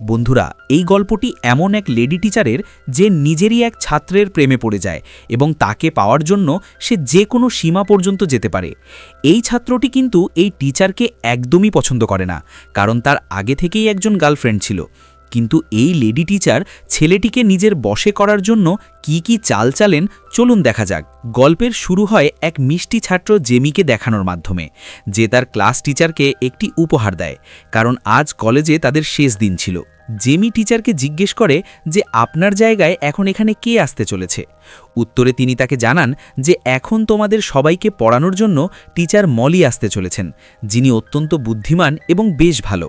বন্ধুরা, এই গল্পটি এমন এক লেডি টিচারের যে নিজেরই এক ছাত্রের প্রেমে পড়ে যায় এবং তাকে পাওয়ার জন্য সে যে কোনো সীমা পর্যন্ত যেতে পারে। এই ছাত্রটি কিন্তু এই টিচারকে একদমই পছন্দ করে না, কারণ তার আগে থেকেই একজন গার্লফ্রেন্ড ছিল। কিন্তু এই লেডি টিচার ছেলেটিকে নিজের বশে করার জন্য কি চাল চালেন চলুন দেখা যাক। গল্পের শুরু হয় এক মিষ্টি ছাত্র জেমিকে দেখানোর মাধ্যমে, যে তার ক্লাস টিচারকে একটি উপহার দেয়, কারণ আজ কলেজে তাদের শেষ দিন ছিল। জেমি টিচারকে জিজ্ঞেস করে যে আপনার জায়গায় এখন এখানে কে আসতে চলেছে। উত্তরে তিনি তাকে জানান যে এখন তোমাদের সবাইকে পড়ানোর জন্য টিচার মলি আসতে চলেছেন, যিনি অত্যন্ত বুদ্ধিমান এবং বেশ ভালো।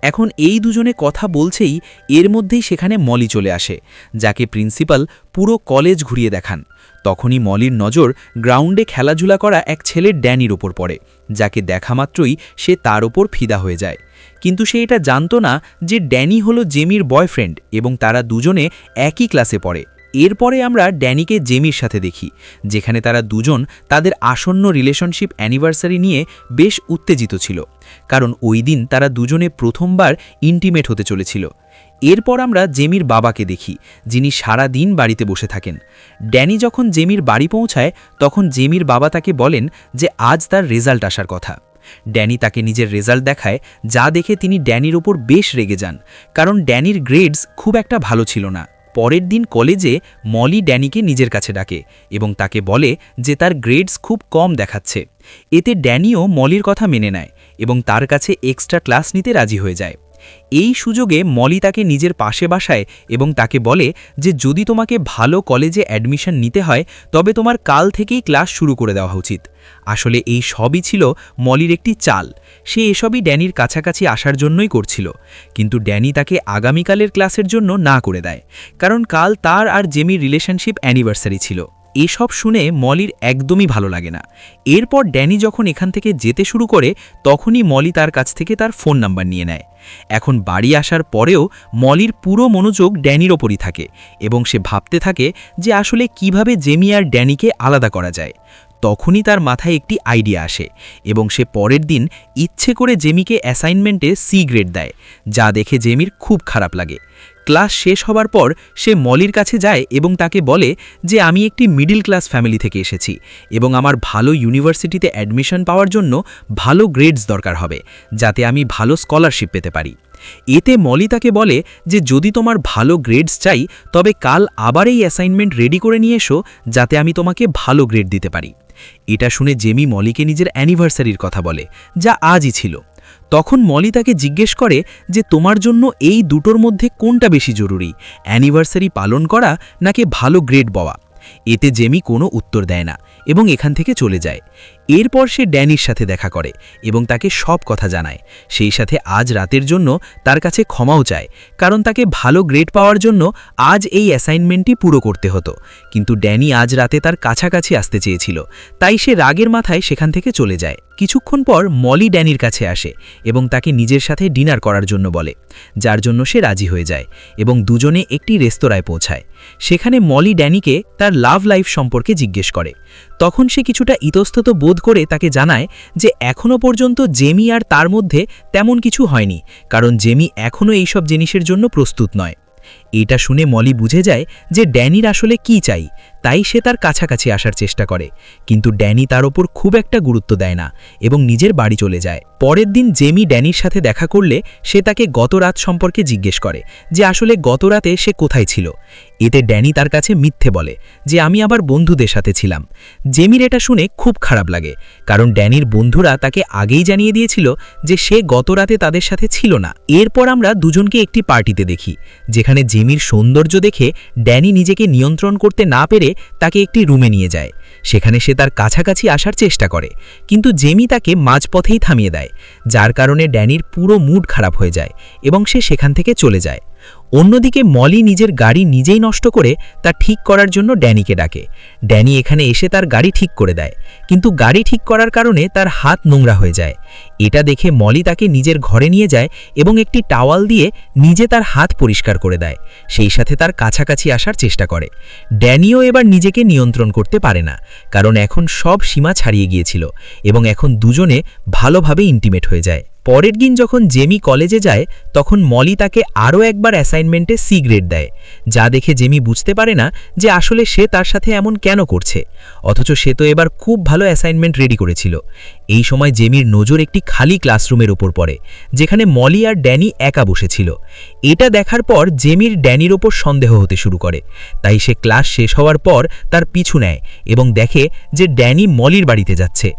এখন এই দুজনে কথা বলছেই এর মধ্যেই সেখানে মলি চলে আসে, যাকে প্রিন্সিপাল পুরো কলেজ ঘুরিয়ে দেখান। তখনই মলির নজর গ্রাউন্ডে খেলাধুলা করা এক ছেলের ড্যানির ওপর পড়ে, যাকে দেখা মাত্রই সে তার ওপর ফিদা হয়ে যায়। কিন্তু সে এটা জানত না যে ড্যানি হলো জেমির বয়ফ্রেন্ড এবং তারা দুজনে একই ক্লাসে পড়ে। এরপরে আমরা ড্যানিকে জেমির সাথে দেখি, যেখানে তারা দুজন তাদের আসন্ন রিলেশনশিপ অ্যানিভার্সারি নিয়ে বেশ উত্তেজিত ছিল, কারণ ওই দিন তারা দুজনে প্রথমবার ইন্টিমেট হতে চলেছিল। এরপর আমরা জেমির বাবাকে দেখি, যিনি সারা দিন বাড়িতে বসে থাকেন। ড্যানি যখন জেমির বাড়ি পৌঁছায় তখন জেমির বাবা তাকে বলেন যে আজ তার রেজাল্ট আসার কথা। ড্যানি তাকে নিজের রেজাল্ট দেখায়, যা দেখে তিনি ড্যানির ওপর বেশ রেগে যান, কারণ ড্যানির গ্রেডস খুব একটা ভালো ছিল না। পরের দিন কলেজে মলি ড্যানিকে নিজের কাছে ডাকে এবং তাকে বলে যে তার গ্রেডস খুব কম দেখাচ্ছে। এতে ড্যানিও মলির কথা মেনে নেয় এবং তার কাছে এক্সট্রা ক্লাস নিতে রাজি হয়ে যায়। এই সুযোগে মলি তাকে নিজের পাশে বসায় এবং তাকে বলে যে যদি তোমাকে ভালো কলেজে অ্যাডমিশন নিতে হয় তবে তোমার কাল থেকেই ক্লাস শুরু করে দেওয়া উচিত। আসলে এই সবই ছিল মলির একটি চাল। সে এসবই ড্যানির কাছাকাছি আসার জন্যই করছিল, কিন্তু ড্যানি তাকে আগামীকালের ক্লাসের জন্য না করে দেয়, কারণ কাল তার আর জেমির রিলেশনশিপ অ্যানিভার্সারি ছিল। এসব শুনে মলির একদমই ভালো লাগে না। এরপর ড্যানি যখন এখান থেকে যেতে শুরু করে তখনই মলি তার কাছ থেকে তার ফোন নাম্বার নিয়ে নেয়। এখন বাড়ি আসার পরেও মলির পুরো মনোযোগ ড্যানির ওপরই থাকে এবং সে ভাবতে থাকে যে আসলে কিভাবে জেমি আর ড্যানিকে আলাদা করা যায়। তখনই তার মাথায় একটি আইডিয়া আসে এবং সে পরের দিন ইচ্ছে করে জেমিকে অ্যাসাইনমেন্টে সি গ্রেড দেয়, যা দেখে জেমির খুব খারাপ লাগে। ক্লাস শেষ হবার পর সে মলির কাছে যায় এবং তাকে বলে যে আমি একটি মিডল ক্লাস ফ্যামিলি থেকে এসেছি এবং আমার ভালো ইউনিভার্সিটিতে অ্যাডমিশন পাওয়ার জন্য ভালো গ্রেডস দরকার হবে, যাতে আমি ভালো স্কলারশিপ পেতে পারি। এতে মলি তাকে বলে যে যদি তোমার ভালো গ্রেডস চাই তবে কাল আবার এই অ্যাসাইনমেন্ট রেডি করে নিয়ে এসো, যাতে আমি তোমাকে ভালো গ্রেড দিতে পারি। এটা শুনে জেমি মলিকে নিজের অ্যানিভার্সারির কথা বলে, যা আজই ছিল। তখন মলি তাকে জিজ্ঞেস করে যে তোমার জন্য এই দুটোর মধ্যে কোনটা বেশি জরুরি, অ্যানিভার্সারি পালন করা নাকি ভালো গ্রেড পাওয়া। এতে জেমি কোনো উত্তর দেয় না এবং এখান থেকে চলে যায়। এরপর সে ড্যানির সাথে দেখা করে এবং তাকে সব কথা জানায়। সেই সাথে আজ রাতের জন্য তার কাছে ক্ষমাও চায়, কারণ তাকে ভালো গ্রেড পাওয়ার জন্য আজ এই অ্যাসাইনমেন্টটি পুরো করতে হতো। কিন্তু ড্যানি আজ রাতে তার কাছাকাছি আসতে চেয়েছিল, তাই সে রাগের মাথায় সেখান থেকে চলে যায়। কিছুক্ষণ পর মলি ড্যানির কাছে আসে এবং তাকে নিজের সাথে ডিনার করার জন্য বলে, যার জন্য সে রাজি হয়ে যায় এবং দুজনে একটি রেস্তোরাঁয় পৌঁছায়। সেখানে মলি ড্যানিকে তার লাভ লাইফ সম্পর্কে জিজ্ঞেস করে। তখন সে কিছুটা ইতস্তত বোধ করে তাকে জানায় যে এখনও পর্যন্ত জেমি আর তার মধ্যে তেমন কিছু হয়নি, কারণ জেমি এখনও এইসব জিনিসের জন্য প্রস্তুত নয়। এটা শুনে মলি বুঝে যায় যে ড্যানির আসলে কি চাই, তাই সে তার কাছাকাছি আসার চেষ্টা করে, কিন্তু ড্যানি তার ওপর খুব একটা গুরুত্ব দেয় না এবং নিজের বাড়ি চলে যায়। পরের দিন জেমি ড্যানির সাথে দেখা করলে সে তাকে গত রাত সম্পর্কে জিজ্ঞেস করে যে আসলে গত রাতে সে কোথায় ছিল। এতে ড্যানি তার কাছে মিথ্যে বলে যে আমি আবার বন্ধুদের সাথে ছিলাম। জেমির এটা শুনে খুব খারাপ লাগে, কারণ ড্যানির বন্ধুরা তাকে আগেই জানিয়ে দিয়েছিল যে সে গত রাতে তাদের সাথে ছিল না। এরপর আমরা দুজনকে একটি পার্টিতে দেখি, যেখানে জেমির সৌন্দর্য দেখে ড্যানি নিজেকে নিয়ন্ত্রণ করতে না পেরে তাকে একটি রুমে নিয়ে যায়। সেখানে সে তার কাছাকাছি আসার চেষ্টা করে, কিন্তু জেমি তাকে মাঝপথেই থামিয়ে দেয়, যার কারণে ড্যানির পুরো মুড খারাপ হয়ে যায় এবং সে সেখান থেকে চলে যায়। অন্যদিকে মলি নিজের গাড়ি নিজেই নষ্ট করে তা ঠিক করার জন্য ড্যানিকে ডাকে। ড্যানি এখানে এসে তার গাড়ি ঠিক করে দেয়, কিন্তু গাড়ি ঠিক করার কারণে তার হাত নোংরা হয়ে যায়। এটা দেখে মলি তাকে নিজের ঘরে নিয়ে যায় এবং একটি টাওয়াল দিয়ে নিজে তার হাত পরিষ্কার করে দেয়, সেই সাথে তার কাছাকাছি আসার চেষ্টা করে। ড্যানিও এবার নিজেকে নিয়ন্ত্রণ করতে পারে না, কারণ এখন সব সীমা ছাড়িয়ে গিয়েছিল এবং এখন দুজনে ভালোভাবে ইন্টিমেট হয়ে যায়। পরের দিন যখন জেমি কলেজে যায় তখন মলি তাকে আরও একবার অ্যাসাইনমেন্টে সি গ্রেড দেয়, যা দেখে জেমি বুঝতে পারে না যে আসলে সে তার সাথে এমন কেন করছে, অথচ সে তো এবার খুব ভালো অ্যাসাইনমেন্ট রেডি করেছিল। এই সময় জেমির নজর একটি খালি ক্লাসরুমের ওপর পড়ে, যেখানে মলি আর ড্যানি একা বসেছিল। এটা দেখার পর জেমির ড্যানির ওপর সন্দেহ হতে শুরু করে, তাই সে ক্লাস শেষ হওয়ার পর তার পিছু নেয় এবং দেখে যে ড্যানি মলির বাড়িতে যাচ্ছে।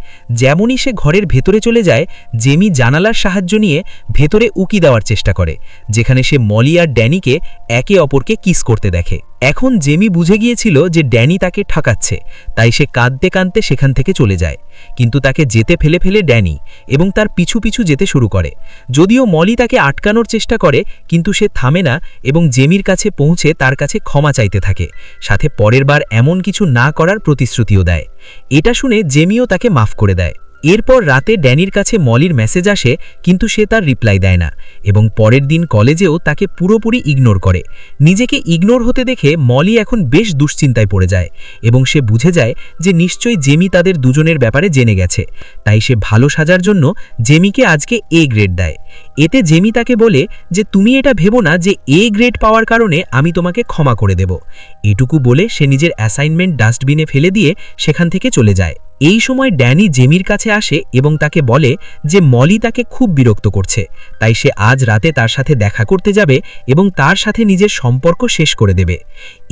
যেমনই সে ঘরের ভেতরে চলে যায়, জেমি জানালার সাহায্য নিয়ে ভেতরে উকি দেওয়ার চেষ্টা করে, যেখানে সে মলি আর ড্যানিকে একে অপরকে কিস করতে দেখে। এখন জেমি বুঝে গিয়েছিল যে ড্যানি তাকে ঠকাচ্ছে, তাই সে কাঁদতে কাঁদতে সেখান থেকে চলে যায়। কিন্তু তাকে যেতে ফেলে ফেলে ড্যানি এবং তার পিছু পিছু যেতে শুরু করে। যদিও মলি তাকে আটকানোর চেষ্টা করে, কিন্তু সে থামে না এবং জেমির কাছে পৌঁছে তার কাছে ক্ষমা চাইতে থাকে, সাথে পরের বার এমন কিছু না করার প্রতিশ্রুতিও দেয়। এটা শুনে জেমিও তাকে মাফ করে দেয়। এরপর রাতে ড্যানির কাছে মলির মেসেজ আসে, কিন্তু সে তার রিপ্লাই দেয় না এবং পরের দিন কলেজেও তাকে পুরোপুরি ইগনোর করে। নিজেকে ইগনোর হতে দেখে মলি এখন বেশ দুশ্চিন্তায় পড়ে যায় এবং সে বুঝে যায় যে নিশ্চয়ই জেমি তাদের দুজনের ব্যাপারে জেনে গেছে। তাই সে ভালো সাজার জন্য জেমিকে আজকে এ গ্রেড দেয়। এতে জেমি তাকে বলে যে তুমি এটা ভেবো না যে এ গ্রেড পাওয়ার কারণে আমি তোমাকে ক্ষমা করে দেব। এটুকু বলে সে নিজের অ্যাসাইনমেন্ট ডাস্টবিনে ফেলে দিয়ে সেখান থেকে চলে যায়। এই সময় ড্যানি জেমির কাছে আসে এবং তাকে বলে যে মলি তাকে খুব বিরক্ত করছে, তাই সে আজ রাতে তার সাথে দেখা করতে যাবে এবং তার সাথে নিজের সম্পর্ক শেষ করে দেবে।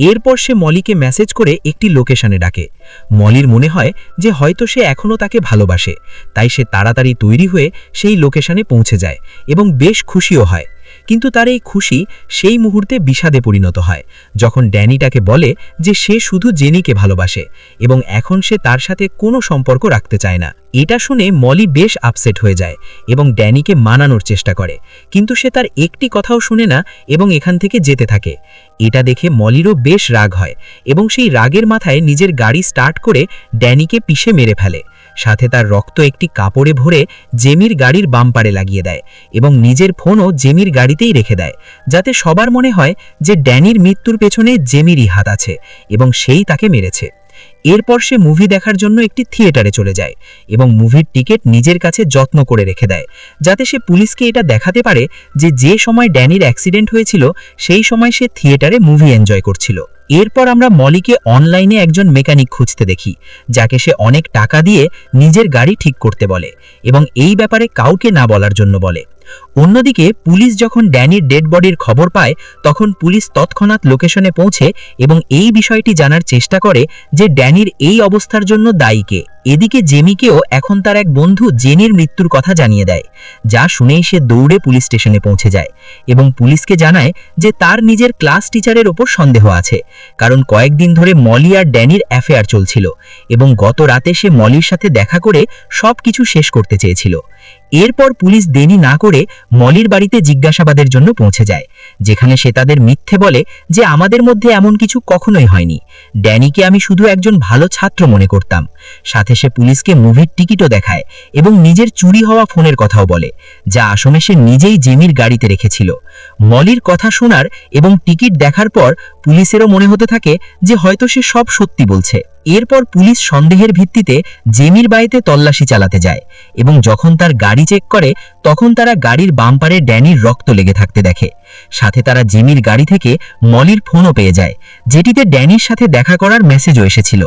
এরপর সে মলিকে মেসেজ করে একটি লোকেশনে ডাকে। মলির মনে হয় যে হয়তো সে এখনও তাকে ভালোবাসে, তাই সে তাড়াতাড়ি তৈরি হয়ে সেই লোকেশনে পৌঁছে যায় এবং বেশ খুশিও হয়। কিন্তু তার এই খুশি সেই মুহূর্তে বিষাদে পরিণত হয় যখন ড্যানি তাকে বলে যে সে শুধু জেনিকে ভালোবাসে এবং এখন সে তার সাথে কোনো সম্পর্ক রাখতে চায় না। এটা শুনে মলি বেশ আপসেট হয়ে যায় এবং ড্যানিকে মানানোর চেষ্টা করে, কিন্তু সে তার একটি কথাও শুনে না এবং এখান থেকে যেতে থাকে। এটা দেখে মলিরও বেশ রাগ হয় এবং সেই রাগের মাথায় নিজের গাড়ি স্টার্ট করে ড্যানিকে পিষে মেরে ফেলে। সাথে তার রক্ত একটি কাপড়ে ভরে জেমির গাড়ির বাম্পারে লাগিয়ে দেয় এবং নিজের ফোনও জেমির গাড়িতেই রেখে দেয়, যাতে সবার মনে হয় যে ড্যানির মৃত্যুর পেছনে জেমিরই হাত আছে এবং সেই তাকে মেরেছে। এরপর সে মুভি দেখার জন্য একটি থিয়েটারে চলে যায় এবং মুভির টিকিট নিজের কাছে যত্ন করে রেখে দেয়, যাতে সে পুলিশকে এটা দেখাতে পারে যে যে সময় ড্যানির অ্যাক্সিডেন্ট হয়েছিল সেই সময় সে থিয়েটারে মুভি এনজয় করছিল। এরপর আমরা মলিকে অনলাইনে একজন মেকানিক খুঁজতে দেখি, যাকে সে অনেক টাকা দিয়ে নিজের গাড়ি ঠিক করতে বলে এবং এই ব্যাপারে কাউকে না বলার জন্য বলে। অন্যদিকে পুলিশ যখন ড্যানির ডেড বডির খবর পায় তখন পুলিশ তৎক্ষণাৎ লোকেশনে পৌঁছে এবং এই বিষয়টি জানার চেষ্টা করে যে ড্যানির এই অবস্থার জন্য দায়ী কে। এদিকে জেমিকেও এখন তার এক বন্ধু জেনির মৃত্যুর কথা জানিয়ে দেয়, যা শুনেই সে দৌড়ে পুলিশ স্টেশনে পৌঁছে যায় এবং পুলিশকে জানায় যে তার নিজের ক্লাস টিচারের ওপর সন্দেহ আছে, কারণ কয়েকদিন ধরে মলি আর ড্যানির অ্যাফেয়ার চলছিল এবং গত রাতে সে মলির সাথে দেখা করে সবকিছু শেষ করতে চেয়েছিল। এরপর পুলিশ দেরি না করে মলির বাড়িতে জিজ্ঞাসাবাদের জন্য পৌঁছে যায়, যেখানে সে তাদের মিথ্যে বলে যে আমাদের মধ্যে এমন কিছু কখনোই হয়নি, ড্যানিকে আমি শুধু একজন ভালো ছাত্র মনে করতাম। সাথে সে পুলিশকে মুভির টিকিটও দেখায় এবং নিজের চুরি হওয়া ফোনের কথাও বলে, যা আসলে সে নিজেই জেমির গাড়িতে রেখেছিল। মলির কথা শোনার এবং টিকিট দেখার পর পুলিশেরও মনে হতে থাকে যে হয়তো সে সব সত্যি বলছে। এরপর পুলিশ সন্দেহের ভিত্তিতে জেমির বাড়িতে তল্লাশি চালাতে যায় এবং যখন তার গাড়ি চেক করে তখন তারা গাড়ির বাম্পারে ড্যানির রক্ত লেগে থাকতে দেখে। সাথে তারা জেমির গাড়ি থেকে মলির ফোনও পেয়ে যায়, যেটিতে ড্যানির সাথে দেখা করার মেসেজও এসেছিল।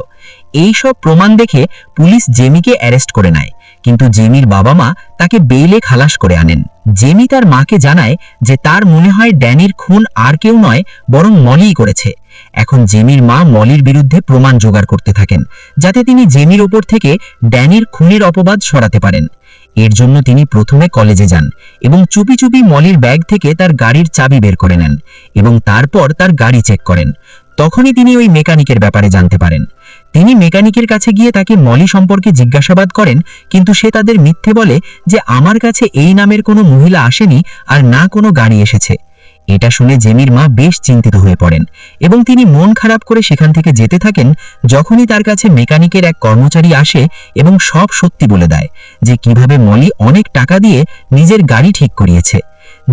এই সব প্রমাণ দেখে পুলিশ জেমিকে অ্যারেস্ট করে নেয়, কিন্তু জেমির বাবা মা তাকে বেইলে খালাস করে আনেন। জেমি তার মাকে জানায় যে তার মনে হয় ড্যানির খুন আর কেউ নয় বরং মলিই করেছে। এখন জেমির মা মলির বিরুদ্ধে প্রমাণ জোগাড় করতে থাকেন, যাতে তিনি জেমির ওপর থেকে ড্যানির খুনের অপবাদ সরাতে পারেন। এর জন্য তিনি প্রথমে কলেজে যান এবং চুপি চুপি মলির ব্যাগ থেকে তার গাড়ির চাবি বের করে নেন এবং তারপর তার গাড়ি চেক করেন। তখনই তিনি ওই মেকানিকের ব্যাপারে জানতে পারেন। তিনি মেকানিকের কাছে গিয়ে তাকে মলি সম্পর্কে জিজ্ঞাসাবাদ করেন, কিন্তু সে তাদের মিথ্যে বলে যে আমার কাছে এই নামের কোনো মহিলা আসেনি আর না কোনো গাড়ি এসেছে। এটা শুনে জেমির মা বেশ চিন্তিত হয়ে পড়েন এবং তিনি মন খারাপ করে সেখান থেকে যেতে থাকেন, যখনই তার কাছে মেকানিকের এক কর্মচারী আসে এবং সব সত্যি বলে দেয় যে কিভাবে মলি অনেক টাকা দিয়ে নিজের গাড়ি ঠিক করিয়েছে।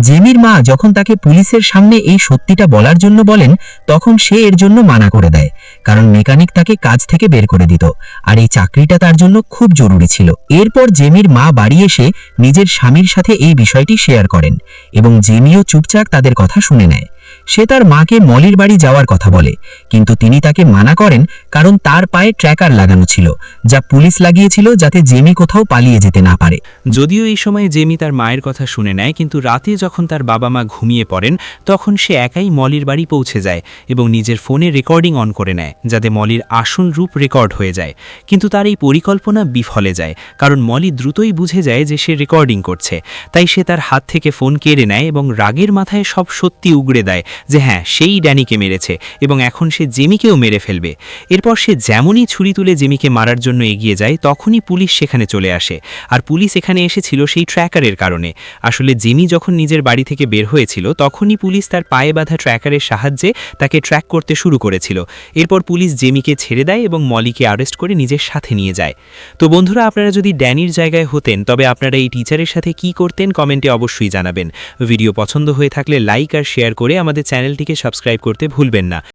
জেমির মা যখন তাকে পুলিশের সামনে এই সত্যিটা বলার জন্য বলেন তখন সে এর জন্য মানা করে দেয়, কারণ মেকানিক তাকে কাজ থেকে বের করে দিত, আর এই চাকরিটা তার জন্য খুব জরুরি ছিল। এরপর জেমির মা বাড়ি এসে নিজের স্বামীর সাথে এই বিষয়টি শেয়ার করেন এবং জেমিও চুপচাপ তাদের কথা শুনে নেয়। সে তার মাকে মলির বাড়ি যাওয়ার কথা বলে, কিন্তু তিনি তাকে মানা করেন কারণ তার পায়ে ট্র্যাকার লাগানো ছিল, যা পুলিশ লাগিয়েছিল যাতে জেমি কোথাও পালিয়ে যেতে না পারে। যদিও এই সময় জেমি তার মায়ের কথা শুনে নেয়, কিন্তু রাতে যখন তার বাবা মা ঘুমিয়ে পড়েন তখন সে একাই মলির বাড়ি পৌঁছে যায় এবং নিজের ফোনে রেকর্ডিং অন করে নেয়, যাতে মলির আসল রূপ রেকর্ড হয়ে যায়। কিন্তু তার এই পরিকল্পনা বিফলে যায়, কারণ মলি দ্রুতই বুঝে যায় যে সে রেকর্ডিং করছে। তাই সে তার হাত থেকে ফোন কেড়ে নেয় এবং রাগের মাথায় সব সত্যি উগড়ে দেয় যে হ্যাঁ, সেই ড্যানিকে মেরেছে এবং এখন সে জেমিকেও মেরে ফেলবে। এরপর সে যেমনই ছুরি তুলে জেমিকে মারার জন্য এগিয়ে যায়, তখনই পুলিশ সেখানে চলে আসে। আর পুলিশ এখানে এসেছিল সেই ট্র্যাকারের কারণে। আসলে জেমি যখন নিজের বাড়ি থেকে বের হয়েছিল তখনই পুলিশ তার পায়ে বাঁধা ট্র্যাকারের সাহায্যে তাকে ট্র্যাক করতে শুরু করেছিল। এরপর পুলিশ জেমিকে ছেড়ে দেয় এবং মলিকে অ্যারেস্ট করে নিজের সাথে নিয়ে যায়। তো বন্ধুরা, আপনারা যদি ড্যানির জায়গায় হতেন তবে আপনারা এই টিচারের সাথে কি করতেন কমেন্টে অবশ্যই জানাবেন। ভিডিও পছন্দ হয়ে থাকলে লাইক আর শেয়ার করে আমাদের চ্যানেলটিকে সাবস্ক্রাইব করতে ভুলবেন না।